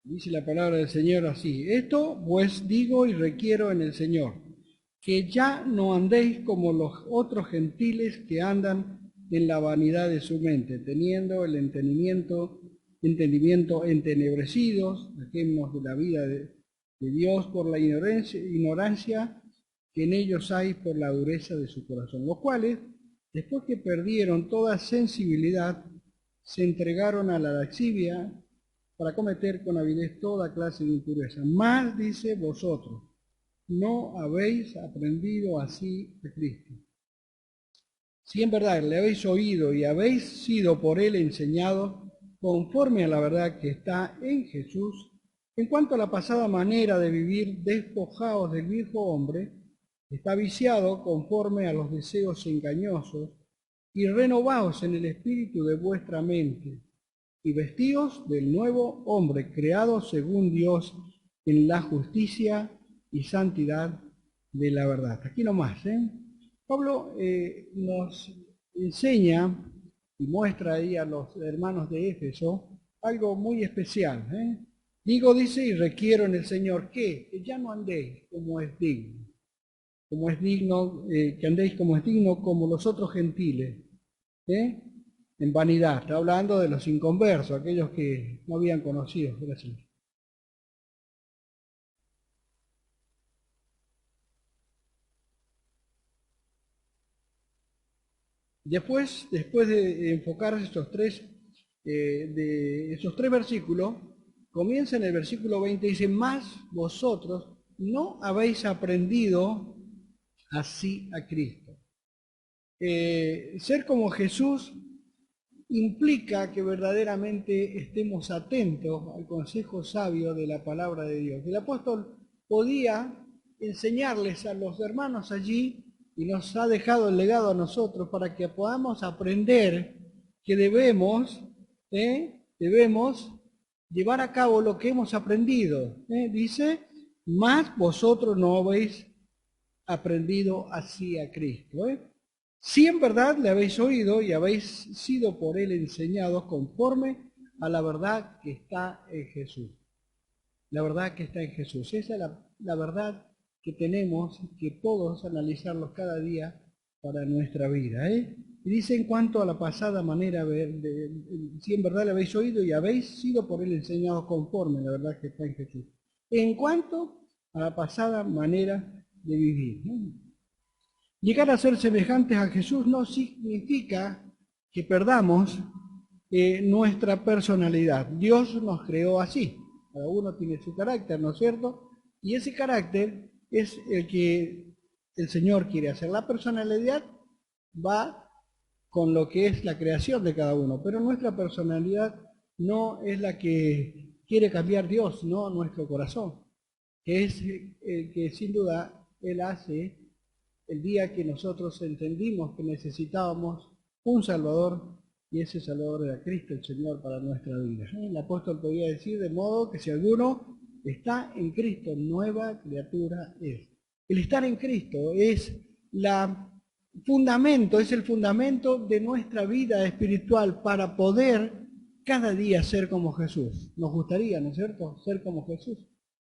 Dice la palabra del Señor así: esto pues digo y requiero en el Señor, que ya no andéis como los otros gentiles que andan en la vanidad de su mente, teniendo el entendimiento entenebrecidos, ajenos de la vida de Dios por la ignorancia que en ellos hay por la dureza de su corazón, los cuales, después que perdieron toda sensibilidad, se entregaron a la lascivia para cometer con avidez toda clase de impureza. Más dice vosotros, no habéis aprendido así de Cristo. Si en verdad le habéis oído y habéis sido por él enseñados conforme a la verdad que está en Jesús, en cuanto a la pasada manera de vivir, despojaos del viejo hombre, está viciado conforme a los deseos engañosos, y renovaos en el espíritu de vuestra mente, y vestíos del nuevo hombre, creado según Dios en la justicia y santidad de la verdad. Aquí nomás, Pablo nos enseña y muestra ahí a los hermanos de Éfeso algo muy especial. Digo, dice, y requiero en el Señor que ya no andéis como es digno, que andéis como es digno, como los otros gentiles, ¿eh? En vanidad. Está hablando de los inconversos, aquellos que no habían conocido. Gracias. Después de enfocar esos tres versículos, comienza en el versículo 20 y dice: más vosotros no habéis aprendido así a Cristo. Ser como Jesús implica que verdaderamente estemos atentos al consejo sabio de la palabra de Dios. El apóstol podía enseñarles a los hermanos allí y nos ha dejado el legado a nosotros para que podamos aprender que debemos llevar a cabo lo que hemos aprendido. Dice, más vosotros no habéis aprendido así a Cristo. Si en verdad le habéis oído y habéis sido por él enseñados conforme a la verdad que está en Jesús. La verdad que está en Jesús. Esa es la verdad que tenemos que todos analizarlos cada día para nuestra vida. Y dice: en cuanto a la pasada manera, si en verdad le habéis oído y habéis sido por él enseñados conforme a la verdad que está en Jesús. En cuanto a la pasada manera de vivir. Llegar a ser semejantes a Jesús no significa que perdamos nuestra personalidad. Dios nos creó así. Cada uno tiene su carácter, ¿no es cierto? Y ese carácter es el que el Señor quiere hacer. La personalidad va con lo que es la creación de cada uno, pero nuestra personalidad no es la que quiere cambiar Dios, no nuestro corazón, que es el que sin duda Él hace el día que nosotros entendimos que necesitábamos un Salvador, y ese Salvador era Cristo el Señor para nuestra vida. El apóstol podía decir: de modo que si alguno está en Cristo, nueva criatura es. El estar en Cristo es es el fundamento de nuestra vida espiritual para poder cada día ser como Jesús. Nos gustaría, ¿no es cierto?, ser como Jesús.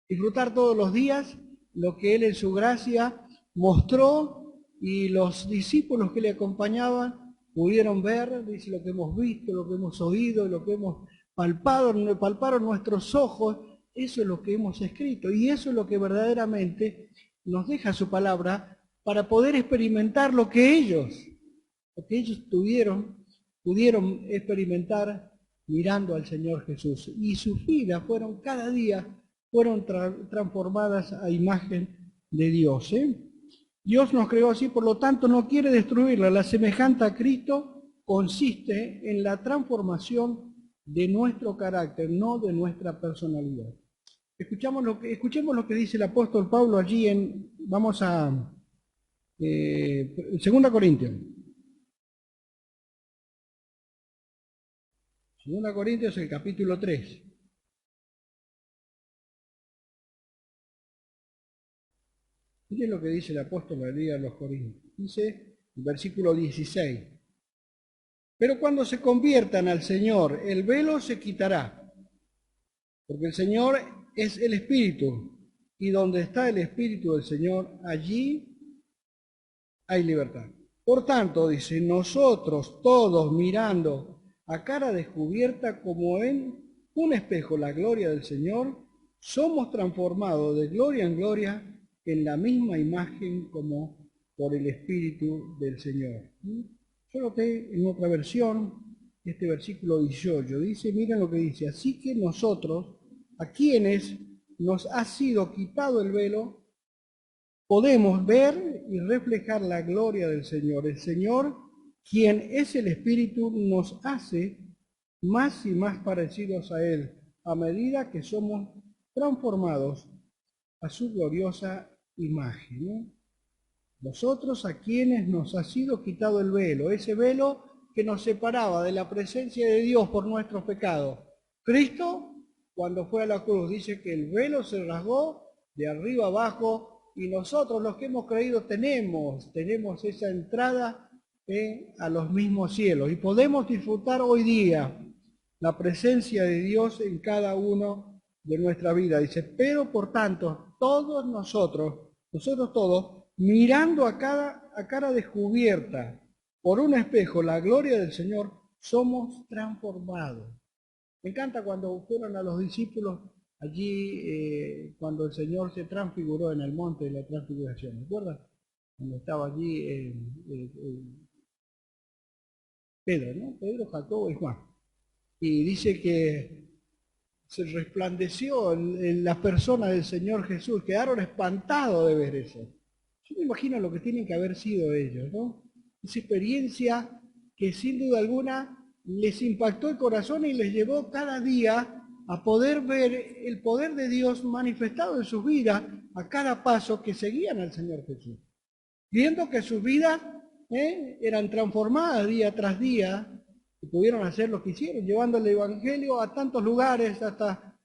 Disfrutar todos los días lo que Él en su gracia mostró, y los discípulos que le acompañaban pudieron ver, dice, lo que hemos visto, lo que hemos oído, lo que hemos palparon nuestros ojos. Eso es lo que hemos escrito, y eso es lo que verdaderamente nos deja su palabra para poder experimentar lo que ellos pudieron experimentar mirando al Señor Jesús. Y sus vidas cada día fueron transformadas a imagen de Dios. Dios nos creó así, por lo tanto no quiere destruirla. La semejanza a Cristo consiste en la transformación de nuestro carácter, no de nuestra personalidad. Escuchemos lo que dice el apóstol Pablo allí vamos a 2 Corintios. 2 Corintios, el capítulo 3. Miren lo que dice el apóstol allí a los Corintios. Dice el versículo 16. Pero cuando se conviertan al Señor, el velo se quitará. Porque el Señor es el Espíritu, y donde está el Espíritu del Señor, allí hay libertad. Por tanto, dice, nosotros todos mirando a cara descubierta como en un espejo la gloria del Señor, somos transformados de gloria en gloria en la misma imagen como por el Espíritu del Señor. Yo noté en otra versión, este versículo 18, dice, miren lo que dice, así que nosotros, a quienes nos ha sido quitado el velo, podemos ver y reflejar la gloria del Señor. El Señor, quien es el Espíritu, nos hace más y más parecidos a Él, a medida que somos transformados a su gloriosa imagen, ¿no? Nosotros a quienes nos ha sido quitado el velo, ese velo que nos separaba de la presencia de Dios por nuestros pecados. Cristo, cuando fue a la cruz, dice que el velo se rasgó de arriba abajo y nosotros los que hemos creído tenemos esa entrada a los mismos cielos y podemos disfrutar hoy día la presencia de Dios en cada uno de nuestra vida. Dice, pero por tanto, todos nosotros todos, mirando a cara descubierta por un espejo la gloria del Señor, somos transformados. Me encanta cuando fueron a los discípulos allí, cuando el Señor se transfiguró en el monte de la transfiguración. ¿Recuerdan? Cuando estaba allí Pedro, ¿no? Pedro, Jacobo y Juan. Y dice que se resplandeció en la persona del Señor Jesús, quedaron espantados de ver eso. Yo me imagino lo que tienen que haber sido ellos, ¿no? Esa experiencia que sin duda alguna les impactó el corazón y les llevó cada día a poder ver el poder de Dios manifestado en sus vidas a cada paso que seguían al Señor Jesús. Viendo que sus vidas eran transformadas día tras día, y pudieron hacer lo que hicieron, llevando el Evangelio a tantos lugares, hasta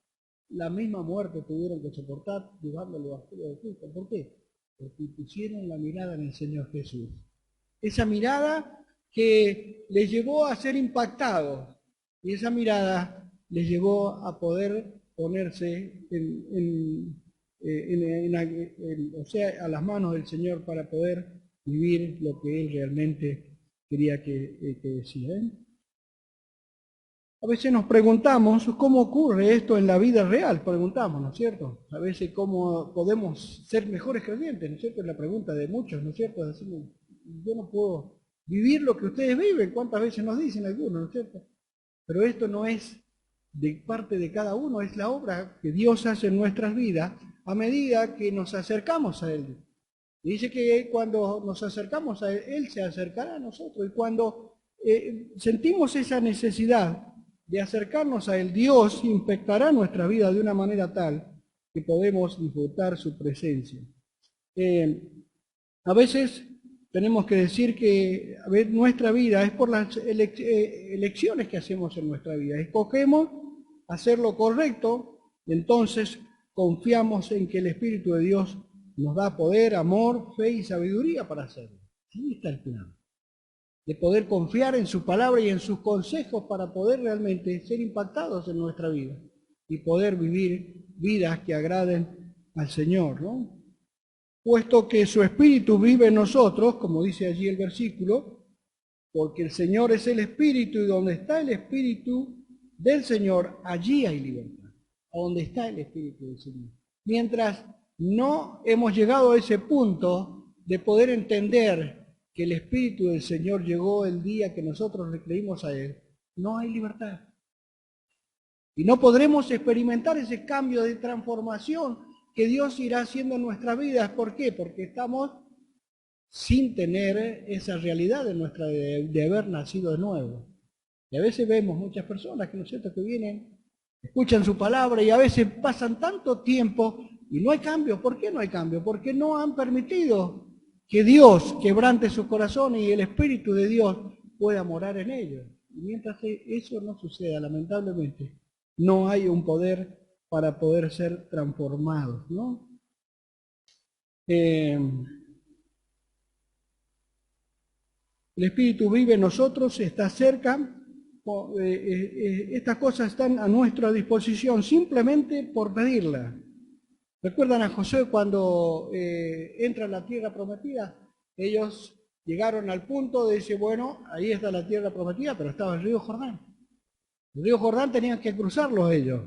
la misma muerte tuvieron que soportar, llevando el Evangelio de Cristo. ¿Por qué? Porque pusieron la mirada en el Señor Jesús. Esa mirada que les llevó a ser impactados, y esa mirada les llevó a poder ponerse o sea, a las manos del Señor para poder vivir lo que Él realmente quería que decía. A veces nos preguntamos cómo ocurre esto en la vida real, preguntamos, ¿no es cierto? A veces cómo podemos ser mejores creyentes, ¿no es cierto? Es la pregunta de muchos, ¿no es cierto? Decimos, yo no puedo vivir lo que ustedes viven, ¿cuántas veces nos dicen algunos, ¿no es cierto? Pero esto no es de parte de cada uno, es la obra que Dios hace en nuestras vidas a medida que nos acercamos a Él. Y dice que cuando nos acercamos a Él, Él se acercará a nosotros. Y cuando sentimos esa necesidad de acercarnos a Él, Dios impactará nuestra vida de una manera tal que podemos disfrutar su presencia. A veces tenemos que decir que nuestra vida es por las elecciones que hacemos en nuestra vida. Escogemos hacer lo correcto, entonces confiamos en que el Espíritu de Dios nos da poder, amor, fe y sabiduría para hacerlo. Ahí está el plan. De poder confiar en su palabra y en sus consejos para poder realmente ser impactados en nuestra vida y poder vivir vidas que agraden al Señor, ¿no? Puesto que su Espíritu vive en nosotros, como dice allí el versículo, porque el Señor es el Espíritu y donde está el Espíritu del Señor, allí hay libertad. A donde está el Espíritu del Señor. Mientras no hemos llegado a ese punto de poder entender que el Espíritu del Señor llegó el día que nosotros le creímos a Él, no hay libertad. Y no podremos experimentar ese cambio de transformación que Dios irá haciendo en nuestras vidas. ¿Por qué? Porque estamos sin tener esa realidad de haber nacido de nuevo. Y a veces vemos muchas personas que, ¿no es cierto?, que vienen, escuchan su palabra y a veces pasan tanto tiempo y no hay cambio. ¿Por qué no hay cambio? Porque no han permitido que Dios quebrante su corazón y el Espíritu de Dios pueda morar en ellos. Y mientras eso no suceda, lamentablemente, no hay un poder para poder ser transformados, ¿no? El Espíritu vive en nosotros, está cerca, estas cosas están a nuestra disposición simplemente por pedirlas. ¿Recuerdan a Josué cuando entra a la tierra prometida? Ellos llegaron al punto de decir, bueno, ahí está la tierra prometida, pero estaba el río Jordán. El río Jordán tenían que cruzarlo ellos.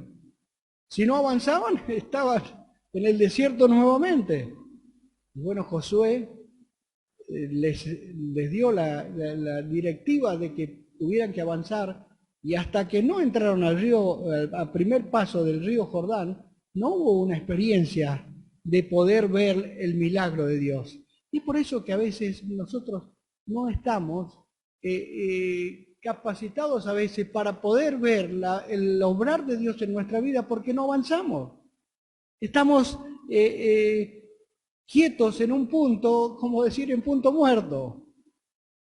Si no avanzaban, estaban en el desierto nuevamente. Y bueno, Josué les dio la directiva de que tuvieran que avanzar, y hasta que no entraron al río, al primer paso del río Jordán, no hubo una experiencia de poder ver el milagro de Dios. Y es por eso que a veces nosotros no estamos capacitados a veces para poder ver el obrar de Dios en nuestra vida, porque no avanzamos. Estamos quietos en un punto, como decir, en punto muerto.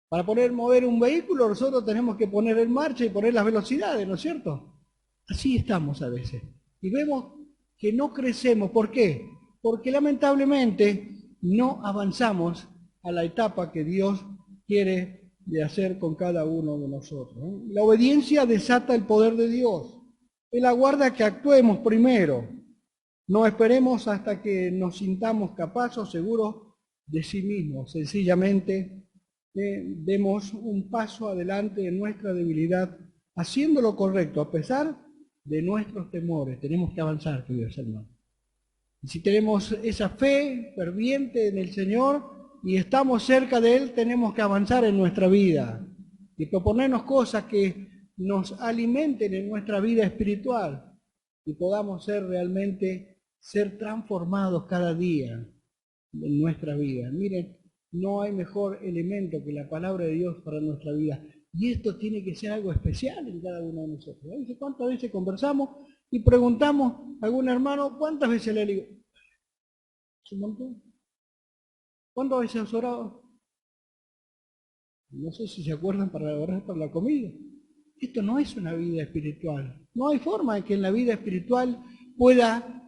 Para poder mover un vehículo nosotros tenemos que poner en marcha y poner las velocidades, ¿no es cierto? Así estamos a veces. Y vemos que no crecemos. ¿Por qué? Porque lamentablemente no avanzamos a la etapa que Dios quiere de hacer con cada uno de nosotros. La obediencia desata el poder de Dios. Él aguarda que actuemos primero. No esperemos hasta que nos sintamos capaces o seguros de sí mismos. Sencillamente demos un paso adelante en nuestra debilidad, haciendo lo correcto a pesar de nuestros temores. Tenemos que avanzar, queridos hermanos. Y si tenemos esa fe ferviente en el Señor y estamos cerca de Él, tenemos que avanzar en nuestra vida y proponernos cosas que nos alimenten en nuestra vida espiritual y podamos ser transformados cada día en nuestra vida. Miren, no hay mejor elemento que la palabra de Dios para nuestra vida. Y esto tiene que ser algo especial en cada uno de nosotros. ¿Cuántas veces conversamos y preguntamos a algún hermano, cuántas veces le digo? ¿Un montón? ¿Cuántas veces has orado? No sé si se acuerdan para orar por la comida. Esto no es una vida espiritual. No hay forma de que en la vida espiritual pueda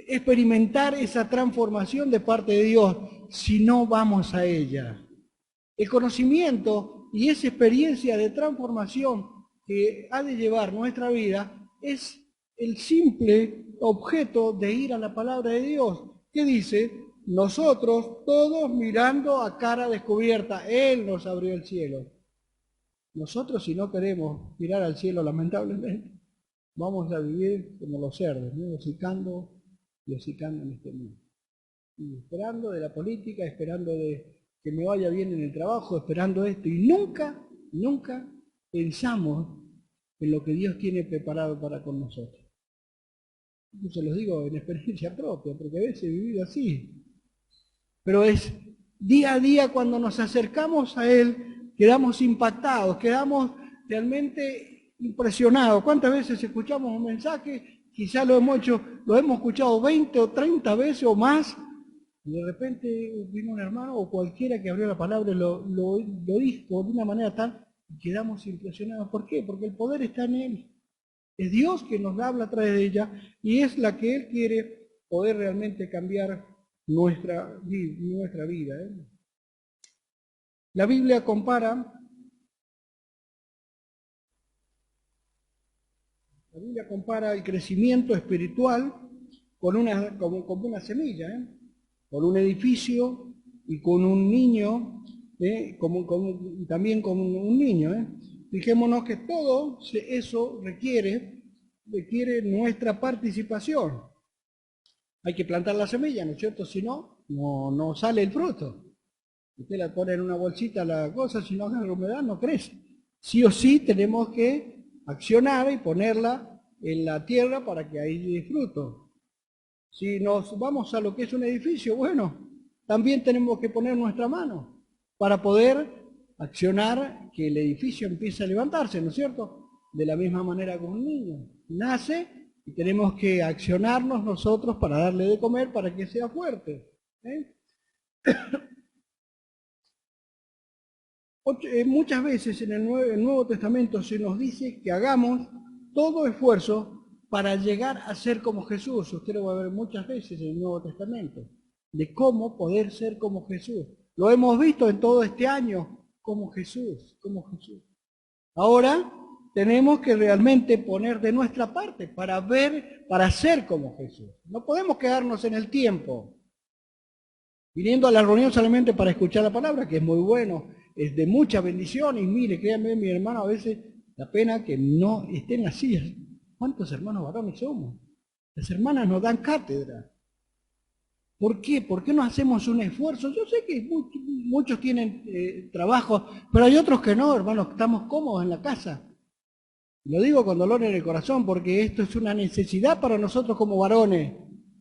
experimentar esa transformación de parte de Dios si no vamos a ella. El conocimiento y esa experiencia de transformación que ha de llevar nuestra vida es el simple objeto de ir a la palabra de Dios, que dice, nosotros todos mirando a cara descubierta, Él nos abrió el cielo. Nosotros, si no queremos mirar al cielo, lamentablemente, vamos a vivir como los cerdos, ¿no? hocicando en este mundo. Y esperando de la política, esperando de que me vaya bien en el trabajo, esperando esto. Y nunca pensamos en lo que Dios tiene preparado para con nosotros. Yo se los digo en experiencia propia, porque a veces he vivido así. Pero es día a día cuando nos acercamos a Él, quedamos impactados, quedamos realmente impresionados. ¿Cuántas veces escuchamos un mensaje? Quizá lo hemos escuchado 20 o 30 veces o más, y de repente vino un hermano o cualquiera que abrió la palabra y lo dijo de una manera tal, y quedamos impresionados. ¿Por qué? Porque el poder está en Él. Es Dios que nos habla a través de ella y es la que Él quiere poder realmente cambiar nuestra vida. La Biblia compara el crecimiento espiritual con una semilla, con un edificio y con un niño, también con un niño. Fijémonos que todo eso requiere nuestra participación. Hay que plantar la semilla, ¿no es cierto? Si no, no sale el fruto. Usted la pone en una bolsita la cosa, si no agarra humedad, no crece. Sí o sí tenemos que accionar y ponerla en la tierra para que ahí dé fruto. Si nos vamos a lo que es un edificio, bueno, también tenemos que poner nuestra mano para poder accionar que el edificio empiece a levantarse, ¿no es cierto? De la misma manera que un niño nace y tenemos que accionarnos nosotros para darle de comer para que sea fuerte. Muchas veces en el Nuevo Testamento se nos dice que hagamos todo esfuerzo para llegar a ser como Jesús. Usted lo va a ver muchas veces en el Nuevo Testamento, de cómo poder ser como Jesús. Lo hemos visto en todo este año, como Jesús. Ahora tenemos que realmente poner de nuestra parte para ver, para ser como Jesús. No podemos quedarnos en el tiempo, viniendo a la reunión solamente para escuchar la palabra, que es muy bueno, es de mucha bendición, y mire, créanme, mi hermano, a veces la pena que no esté en las sillas. ¿Cuántos hermanos varones somos? Las hermanas nos dan cátedra. ¿Por qué? ¿Por qué no hacemos un esfuerzo? Yo sé que muchos tienen trabajo, pero hay otros que no, hermanos, estamos cómodos en la casa. Lo digo con dolor en el corazón porque esto es una necesidad para nosotros como varones.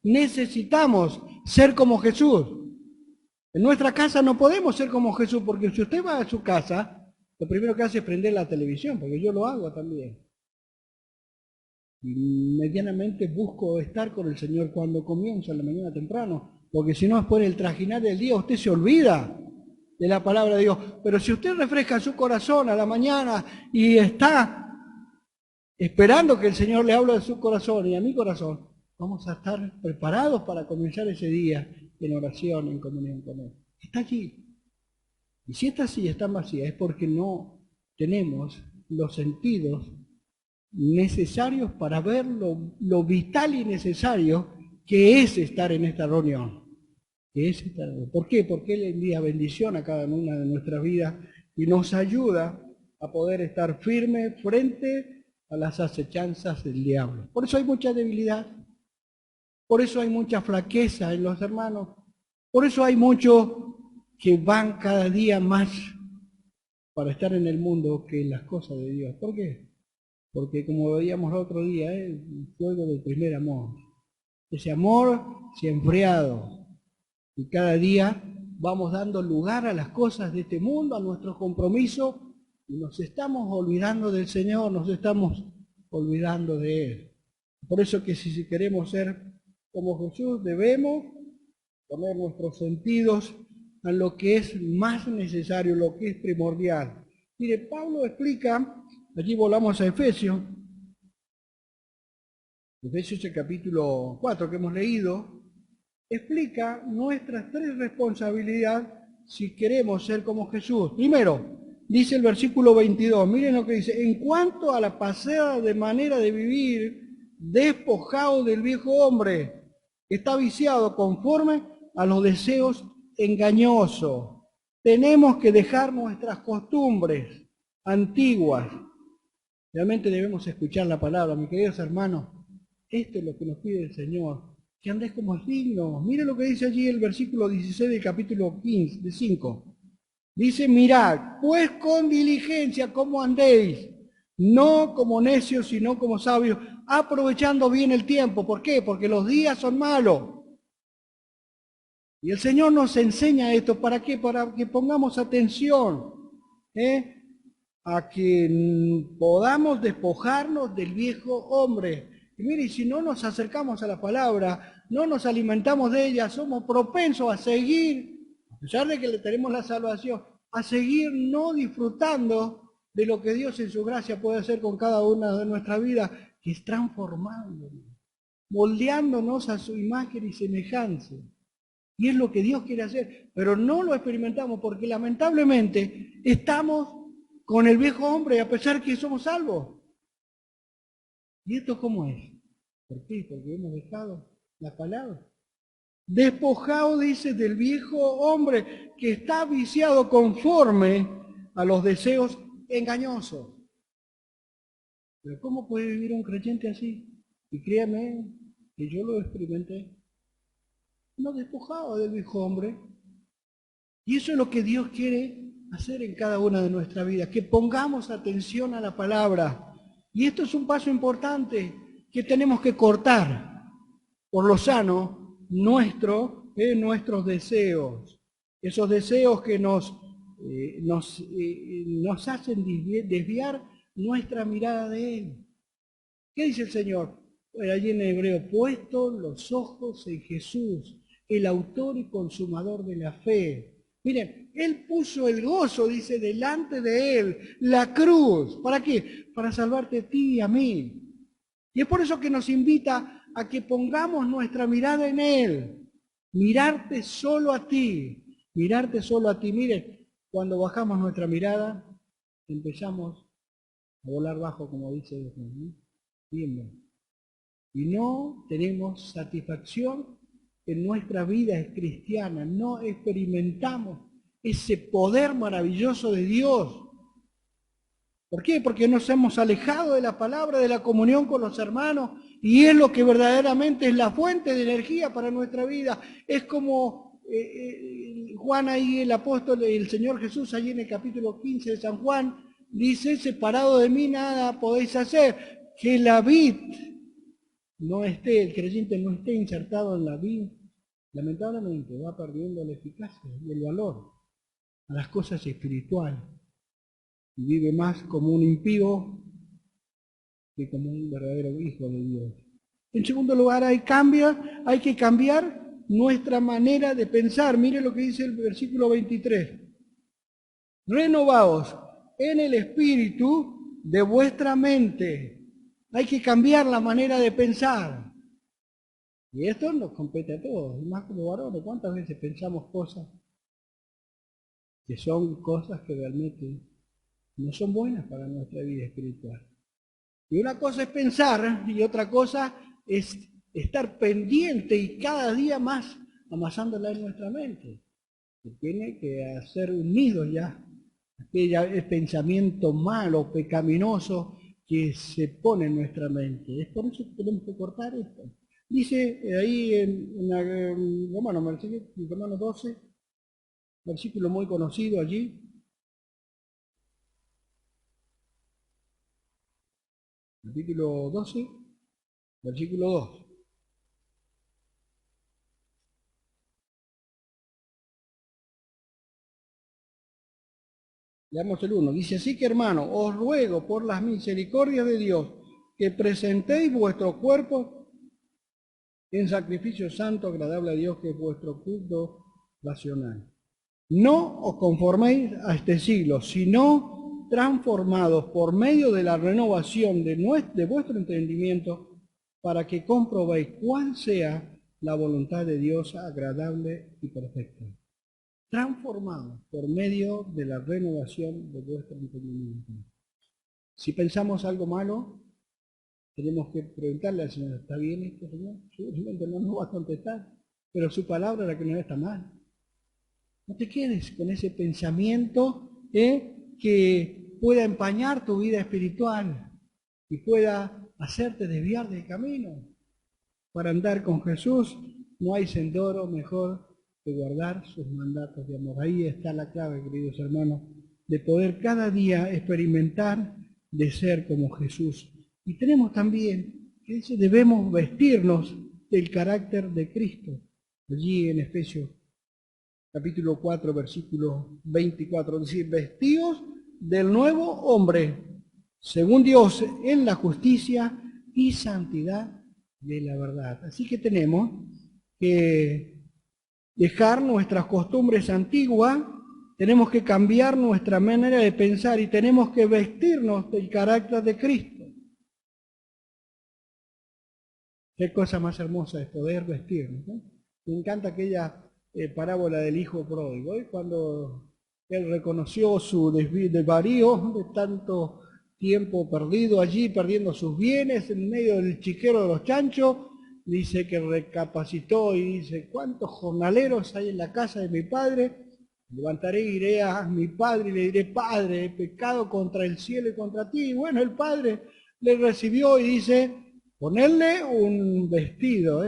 Necesitamos ser como Jesús. En nuestra casa no podemos ser como Jesús porque si usted va a su casa, lo primero que hace es prender la televisión, porque yo lo hago también. Y medianamente busco estar con el Señor cuando comienza en la mañana temprano, porque si no después del trajinar del día usted se olvida de la palabra de Dios. Pero si usted refresca su corazón a la mañana y está esperando que el Señor le hable de su corazón y a mi corazón, vamos a estar preparados para comenzar ese día en oración, en comunión con Él. Está allí. Y si estas sillas están vacías es porque no tenemos los sentidos necesarios para ver lo vital y necesario que es estar en esta reunión. ¿Por qué? Porque Él envía bendición a cada una de nuestras vidas y nos ayuda a poder estar firmes frente a las acechanzas del diablo. Por eso hay mucha debilidad, por eso hay mucha flaqueza en los hermanos, por eso hay muchos que van cada día más para estar en el mundo que en las cosas de Dios. ¿Por qué? Porque como veíamos el otro día, el fuego del primer amor. Ese amor se ha enfriado y cada día vamos dando lugar a las cosas de este mundo, a nuestros compromisos, y nos estamos olvidando del Señor, nos estamos olvidando de Él. Por eso que si queremos ser como Jesús, debemos poner nuestros sentidos a lo que es más necesario, lo que es primordial. Mire, Pablo explica, allí volamos a Efesios el capítulo 4 que hemos leído, explica nuestras tres responsabilidades si queremos ser como Jesús. Primero, dice el versículo 22, miren lo que dice, en cuanto a la pasada de manera de vivir, despojado del viejo hombre, que está viciado conforme a los deseos engañosos. Tenemos que dejar nuestras costumbres antiguas. Realmente debemos escuchar la palabra, mis queridos hermanos. Esto es lo que nos pide el Señor, que andéis como es digno. Mire lo que dice allí el versículo 16 del capítulo 15, de 5. Dice, mirad, pues con diligencia cómo andéis, no como necios, sino como sabios, aprovechando bien el tiempo. ¿Por qué? Porque los días son malos. Y el Señor nos enseña esto, ¿para qué? Para que pongamos atención, a que podamos despojarnos del viejo hombre. Y mire, si no nos acercamos a la palabra, no nos alimentamos de ella, somos propensos a seguir, a pesar de que le tenemos la salvación, a seguir no disfrutando de lo que Dios en su gracia puede hacer con cada una de nuestras vidas, que es transformándonos, moldeándonos a su imagen y semejanza. Y es lo que Dios quiere hacer, pero no lo experimentamos porque lamentablemente estamos con el viejo hombre a pesar que somos salvos. ¿Y esto cómo es? ¿Por qué? Porque hemos dejado la palabra. Despojado, dice, del viejo hombre que está viciado conforme a los deseos engañosos. Pero ¿cómo puede vivir un creyente así? Y créame que yo lo experimenté. No despojado del viejo hombre. Y eso es lo que Dios quiere hacer en cada una de nuestras vidas, que pongamos atención a la palabra. Y esto es un paso importante que tenemos que cortar por lo sano nuestros deseos. Esos deseos que nos hacen desviar nuestra mirada de Él. ¿Qué dice el Señor? Allí en hebreo, puesto los ojos en Jesús, el autor y consumador de la fe. Miren, Él puso el gozo, dice, delante de Él, la cruz. ¿Para qué? Para salvarte a ti y a mí. Y es por eso que nos invita a que pongamos nuestra mirada en Él. Mirarte solo a ti. Mirarte solo a ti. Miren, cuando bajamos nuestra mirada, empezamos a volar bajo, como dice Dios, ¿no? Bien bajo. Y no tenemos satisfacción en nuestra vida cristiana, no experimentamos ese poder maravilloso de Dios. ¿Por qué? Porque nos hemos alejado de la palabra, de la comunión con los hermanos, y es lo que verdaderamente es la fuente de energía para nuestra vida. Es como Juan ahí, el apóstol, el Señor Jesús, allí en el capítulo 15 de San Juan, dice, separado de mí nada podéis hacer. Que la vid no esté, el creyente no esté insertado en la vid, lamentablemente va perdiendo la eficacia y el valor a las cosas espirituales. Y vive más como un impío que como un verdadero hijo de Dios. En segundo lugar, hay que cambiar nuestra manera de pensar. Mire lo que dice el versículo 23. Renovaos en el espíritu de vuestra mente. Hay que cambiar la manera de pensar. Y esto nos compete a todos, y más como varones. ¿Cuántas veces pensamos cosas que son cosas que realmente no son buenas para nuestra vida espiritual? Y una cosa es pensar y otra cosa es estar pendiente y cada día más amasándola en nuestra mente. Se tiene que hacer unido ya aquel pensamiento malo, pecaminoso que se pone en nuestra mente. Es por eso que tenemos que cortar esto. Dice ahí en Romanos 12, versículo muy conocido allí, capítulo 12, versículo 2. Leamos el 1. Dice, así que hermano, os ruego por las misericordias de Dios que presentéis vuestro cuerpo en sacrificio santo, agradable a Dios, que es vuestro culto racional. No os conforméis a este siglo, sino transformados por medio de la renovación de vuestro entendimiento, para que comprobéis cuál sea la voluntad de Dios agradable y perfecta. Transformados por medio de la renovación de vuestro entendimiento. Si pensamos algo malo, tenemos que preguntarle al Señor, ¿está bien esto, Señor? Seguramente no nos va a contestar, pero su palabra es la que no está mal. No te quedes con ese pensamiento que pueda empañar tu vida espiritual y pueda hacerte desviar del camino. Para andar con Jesús no hay sendero mejor que guardar sus mandatos de amor. Ahí está la clave, queridos hermanos, de poder cada día experimentar de ser como Jesús. Y tenemos también que dice, debemos vestirnos del carácter de Cristo. Allí en Efesios capítulo 4, versículo 24, dice, vestidos del nuevo hombre, según Dios, en la justicia y santidad de la verdad. Así que tenemos que dejar nuestras costumbres antiguas, tenemos que cambiar nuestra manera de pensar y tenemos que vestirnos del carácter de Cristo. Qué cosa más hermosa es poder vestirnos, ¿no? Me encanta aquella parábola del hijo pródigo, ¿eh? Cuando él reconoció su desvarío de tanto tiempo perdido allí, perdiendo sus bienes en medio del chiquero de los chanchos, dice que recapacitó y dice, ¿cuántos jornaleros hay en la casa de mi padre? Levantaré y iré a mi padre y le diré, Padre, he pecado contra el cielo y contra ti. Y bueno, el padre le recibió y dice, ponerle un vestido,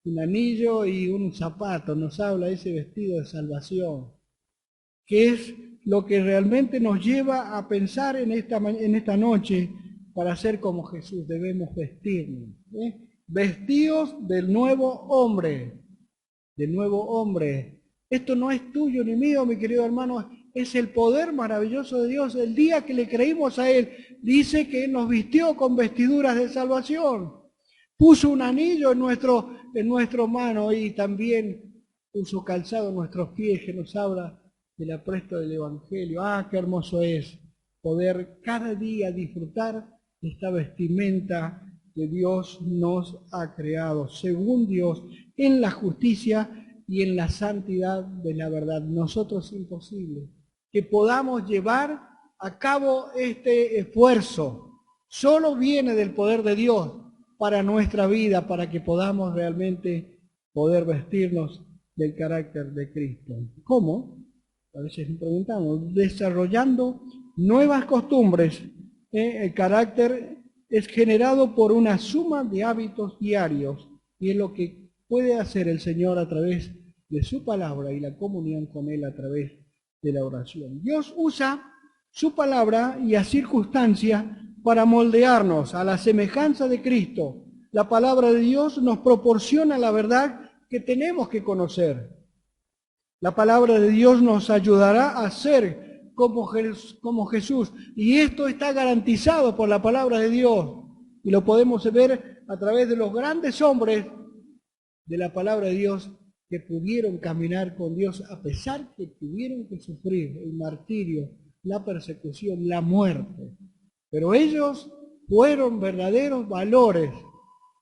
un anillo y un zapato, nos habla ese vestido de salvación, que es lo que realmente nos lleva a pensar en esta noche, para ser como Jesús debemos vestirnos, vestidos del nuevo hombre, del nuevo hombre. Esto no es tuyo ni mío, mi querido hermano, es el poder maravilloso de Dios. El día que le creímos a Él, dice que nos vistió con vestiduras de salvación. Puso un anillo en nuestro mano y también puso calzado en nuestros pies, que nos habla del apresto del Evangelio. Ah, qué hermoso es poder cada día disfrutar de esta vestimenta que Dios nos ha creado, según Dios, en la justicia y en la santidad de la verdad. Nosotros es imposible que podamos llevar a cabo este esfuerzo. Solo viene del poder de Dios para nuestra vida, para que podamos realmente poder vestirnos del carácter de Cristo. ¿Cómo? A veces nos preguntamos, desarrollando nuevas costumbres. El carácter es generado por una suma de hábitos diarios y es lo que puede hacer el Señor a través de su palabra y la comunión con Él a través de la oración. Dios usa su palabra y a circunstancias para moldearnos a la semejanza de Cristo. La palabra de Dios nos proporciona la verdad que tenemos que conocer. La palabra de Dios nos ayudará a ser como Jesús. Y esto está garantizado por la palabra de Dios. Y lo podemos ver a través de los grandes hombres de la palabra de Dios que pudieron caminar con Dios a pesar que tuvieron que sufrir el martirio, la persecución, la muerte. Pero ellos fueron verdaderos valores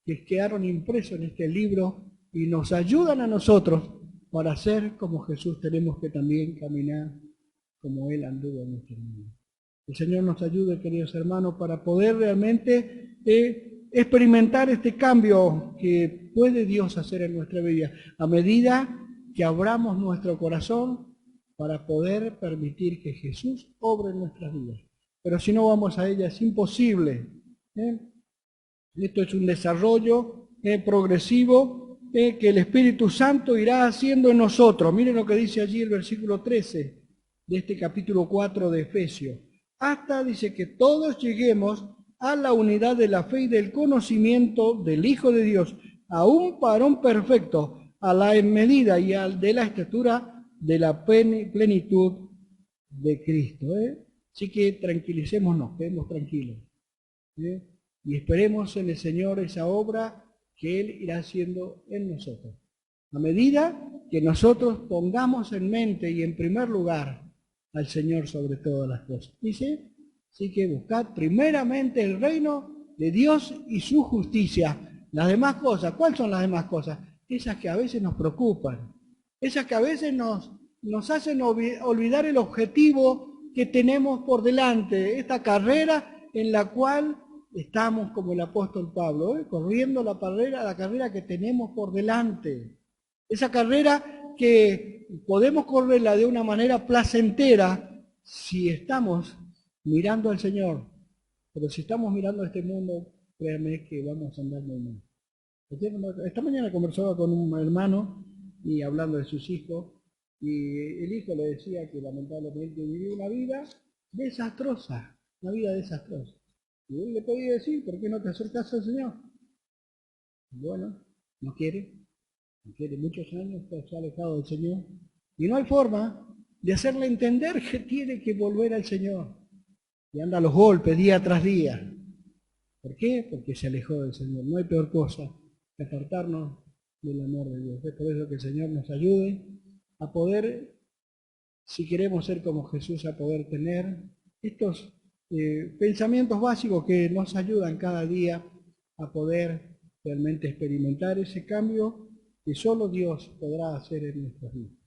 que quedaron impresos en este libro y nos ayudan a nosotros para ser como Jesús. Tenemos que también caminar como Él anduvo en este mundo. El Señor nos ayude, queridos hermanos, para poder realmente experimentar este cambio que puede Dios hacer en nuestra vida, a medida que abramos nuestro corazón para poder permitir que Jesús obre en nuestras vidas. Pero si no vamos a ella, es imposible. Esto es un desarrollo progresivo que el Espíritu Santo irá haciendo en nosotros. Miren lo que dice allí el versículo 13 de este capítulo 4 de Efesios. Hasta, dice, que todos lleguemos a la unidad de la fe y del conocimiento del Hijo de Dios, a un varón perfecto, a la medida y de la estatura de la plenitud de Cristo. Así que tranquilicémonos, quedemos tranquilos. Y esperemos en el Señor esa obra que Él irá haciendo en nosotros. A medida que nosotros pongamos en mente y en primer lugar al Señor sobre todas las cosas. Dice, así que buscad primeramente el reino de Dios y su justicia. Las demás cosas, ¿cuáles son las demás cosas? Esas que a veces nos preocupan, esas que a veces nos hacen olvidar el objetivo que tenemos por delante, esta carrera en la cual estamos como el apóstol Pablo, corriendo la carrera que tenemos por delante. Esa carrera que podemos correrla de una manera placentera si estamos mirando al Señor. Pero si estamos mirando a este mundo, créanme que vamos a andar muy mal. Esta mañana conversaba con un hermano y hablando de sus hijos, y el hijo le decía que lamentablemente vivió una vida desastrosa, una vida desastrosa. Y él le podía decir, ¿por qué no te acercas al Señor? Bueno, no quiere muchos años, se ha alejado del Señor. Y no hay forma de hacerle entender que tiene que volver al Señor. Y anda a los golpes día tras día. ¿Por qué? Porque se alejó del Señor. No hay peor cosa que apartarnos del amor de Dios. Es por eso que el Señor nos ayude a poder, si queremos ser como Jesús, a poder tener estos pensamientos básicos que nos ayudan cada día a poder realmente experimentar ese cambio que solo Dios podrá hacer en nuestras vidas.